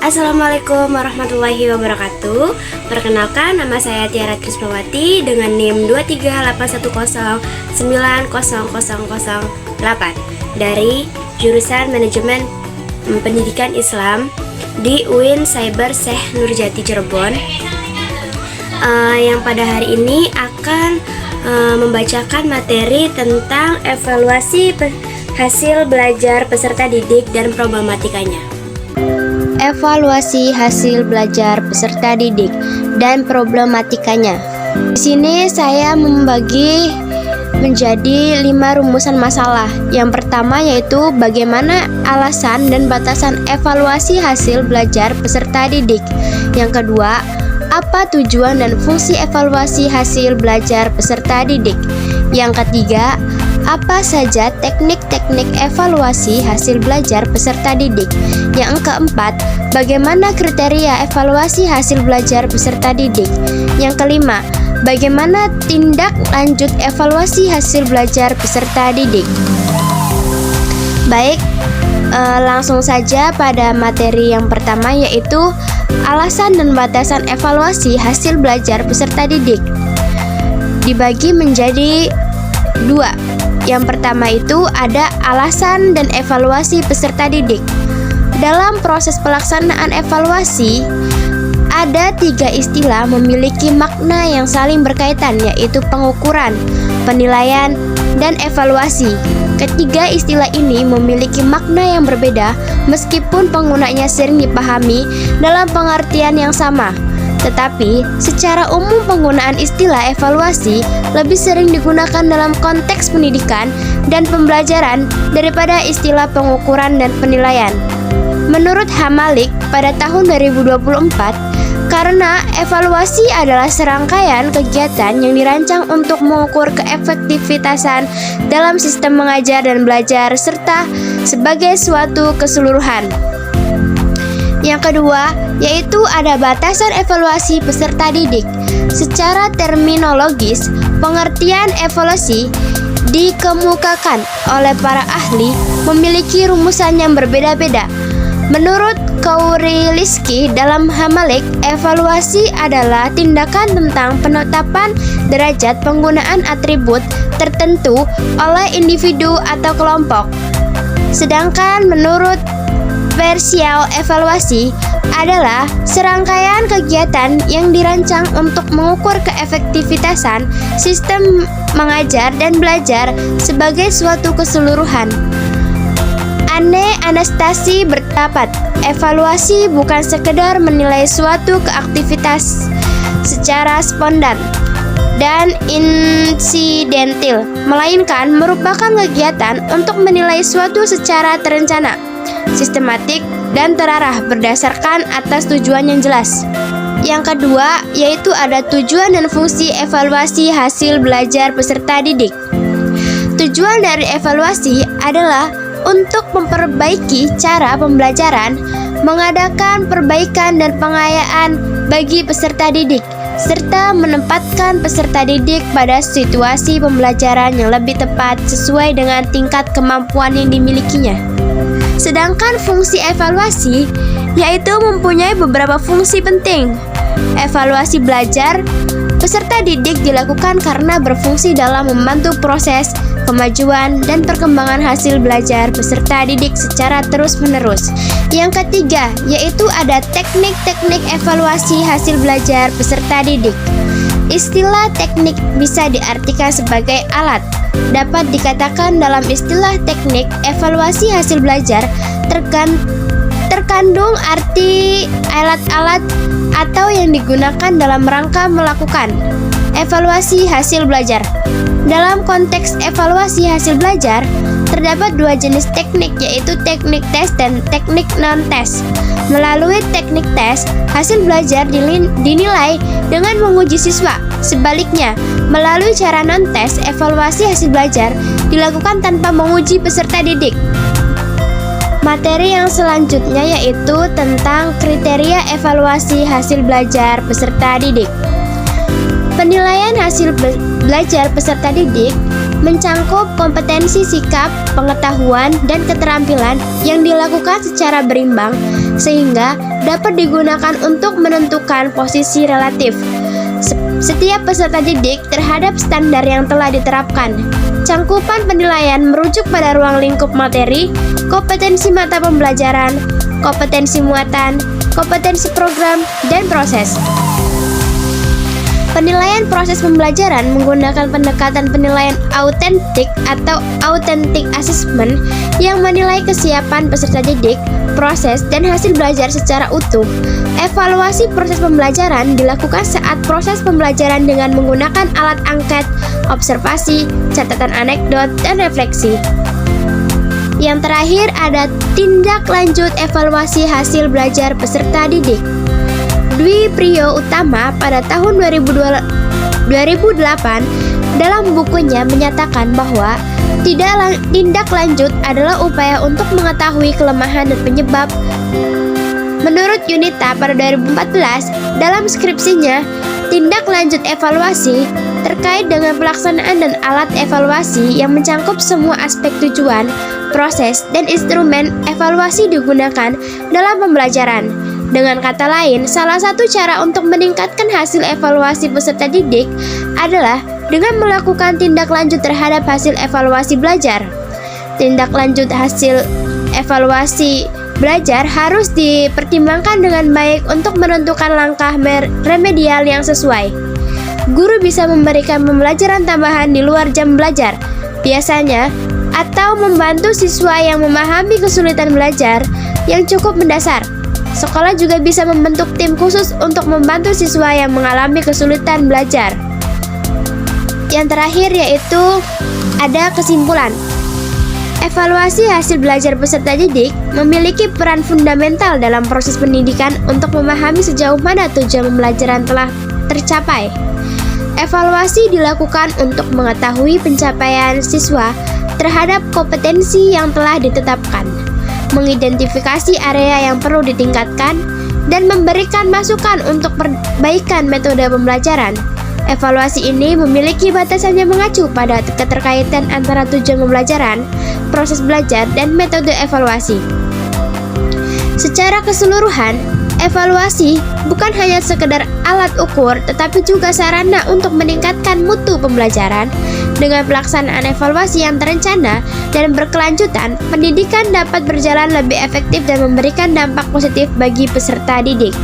Assalamualaikum warahmatullahi wabarakatuh. Perkenalkan, nama saya Tiara Krismawati dengan NIM 23811900008 dari jurusan Manajemen Pendidikan Islam di UIN Cyber Syekh Nurjati Cirebon, yang pada hari ini akan membacakan materi tentang evaluasi hasil belajar peserta didik dan problematikanya. Evaluasi hasil belajar peserta didik dan problematikanya. Di sini saya membagi menjadi 5 rumusan masalah. Yang pertama yaitu bagaimana alasan dan batasan evaluasi hasil belajar peserta didik. Yang kedua, apa tujuan dan fungsi evaluasi hasil belajar peserta didik. Yang ketiga, apa saja teknik-teknik evaluasi hasil belajar peserta didik. Yang keempat, bagaimana kriteria evaluasi hasil belajar peserta didik. Yang kelima, bagaimana tindak lanjut evaluasi hasil belajar peserta didik. Baik, langsung saja pada materi yang pertama yaitu alasan dan batasan evaluasi hasil belajar peserta didik. Dibagi menjadi 2. Yang pertama itu ada alasan dan evaluasi peserta didik. Dalam proses pelaksanaan evaluasi, ada 3 istilah memiliki makna yang saling berkaitan, yaitu pengukuran, penilaian, dan evaluasi. Ketiga istilah ini memiliki makna yang berbeda meskipun penggunanya sering dipahami dalam pengertian yang sama. Tetapi, secara umum penggunaan istilah evaluasi lebih sering digunakan dalam konteks pendidikan dan pembelajaran daripada istilah pengukuran dan penilaian. Menurut Hamalik pada tahun 2024, karena evaluasi adalah serangkaian kegiatan yang dirancang untuk mengukur keefektivitasan dalam sistem mengajar dan belajar serta sebagai suatu keseluruhan. Yang kedua, yaitu ada batasan evaluasi peserta didik. Secara terminologis, pengertian evaluasi dikemukakan oleh para ahli memiliki rumusan yang berbeda-beda. Menurut Kouriliski dalam Hamalik, evaluasi adalah tindakan tentang penetapan derajat penggunaan atribut tertentu oleh individu atau kelompok. Sedangkan menurut Versial, evaluasi adalah serangkaian kegiatan yang dirancang untuk mengukur keefektivitasan sistem mengajar dan belajar sebagai suatu keseluruhan. Anne Anastasi berpendapat, evaluasi bukan sekedar menilai suatu keaktivitas secara spontan dan insidentil, melainkan merupakan kegiatan untuk menilai suatu secara terencana, sistematik, dan terarah berdasarkan atas tujuan yang jelas. Yang kedua, yaitu ada tujuan dan fungsi evaluasi hasil belajar peserta didik. Tujuan dari evaluasi adalah untuk memperbaiki cara pembelajaran, mengadakan perbaikan dan pengayaan bagi peserta didik, serta menempatkan peserta didik pada situasi pembelajaran yang lebih tepat sesuai dengan tingkat kemampuan yang dimilikinya. Sedangkan fungsi evaluasi yaitu mempunyai beberapa fungsi penting. Evaluasi belajar peserta didik dilakukan karena berfungsi dalam membantu proses kemajuan dan perkembangan hasil belajar peserta didik secara terus-menerus. Yang ketiga, yaitu ada teknik-teknik evaluasi hasil belajar peserta didik. Istilah teknik bisa diartikan sebagai alat. Dapat dikatakan dalam istilah teknik evaluasi hasil belajar terkandung arti alat-alat atau yang digunakan dalam rangka melakukan evaluasi hasil belajar. Dalam konteks evaluasi hasil belajar, terdapat 2 jenis teknik, yaitu teknik tes dan teknik non-tes. Melalui teknik tes, hasil belajar dinilai dengan menguji siswa. Sebaliknya, melalui cara non-tes, evaluasi hasil belajar dilakukan tanpa menguji peserta didik. Materi yang selanjutnya yaitu tentang kriteria evaluasi hasil belajar peserta didik. Penilaian hasil belajar peserta didik mencangkup kompetensi sikap, pengetahuan, dan keterampilan yang dilakukan secara berimbang sehingga dapat digunakan untuk menentukan posisi relatif setiap peserta didik terhadap standar yang telah diterapkan. Cangkupan penilaian merujuk pada ruang lingkup materi, kompetensi mata pembelajaran, kompetensi muatan, kompetensi program, dan proses. Penilaian proses pembelajaran menggunakan pendekatan penilaian autentik atau authentic assessment yang menilai kesiapan peserta didik, proses, dan hasil belajar secara utuh. Evaluasi proses pembelajaran dilakukan saat proses pembelajaran dengan menggunakan alat angket, observasi, catatan anekdot, dan refleksi. Yang terakhir ada tindak lanjut evaluasi hasil belajar peserta didik. Dwi Priyo Utama pada tahun 2008 dalam bukunya menyatakan bahwa tindak lanjut adalah upaya untuk mengetahui kelemahan dan penyebab. Menurut Yunita pada 2014 dalam skripsinya, tindak lanjut evaluasi terkait dengan pelaksanaan dan alat evaluasi yang mencangkup semua aspek tujuan, proses, dan instrumen evaluasi digunakan dalam pembelajaran. Dengan kata lain, salah satu cara untuk meningkatkan hasil evaluasi peserta didik adalah dengan melakukan tindak lanjut terhadap hasil evaluasi belajar. Tindak lanjut hasil evaluasi belajar harus dipertimbangkan dengan baik untuk menentukan langkah remedial yang sesuai. Guru bisa memberikan pembelajaran tambahan di luar jam belajar, biasanya, atau membantu siswa yang memahami kesulitan belajar yang cukup mendasar. Sekolah juga bisa membentuk tim khusus untuk membantu siswa yang mengalami kesulitan belajar. Yang terakhir yaitu ada kesimpulan. Evaluasi hasil belajar peserta didik memiliki peran fundamental dalam proses pendidikan untuk memahami sejauh mana tujuan pembelajaran telah tercapai. Evaluasi dilakukan untuk mengetahui pencapaian siswa terhadap kompetensi yang telah ditetapkan, mengidentifikasi area yang perlu ditingkatkan, dan memberikan masukan untuk perbaikan metode pembelajaran. Evaluasi ini memiliki batasan yang mengacu pada keterkaitan antara tujuan pembelajaran, proses belajar, dan metode evaluasi. Secara keseluruhan, evaluasi bukan hanya sekedar alat ukur, tetapi juga sarana untuk meningkatkan mutu pembelajaran. Dengan pelaksanaan evaluasi yang terencana dan berkelanjutan, pendidikan dapat berjalan lebih efektif dan memberikan dampak positif bagi peserta didik.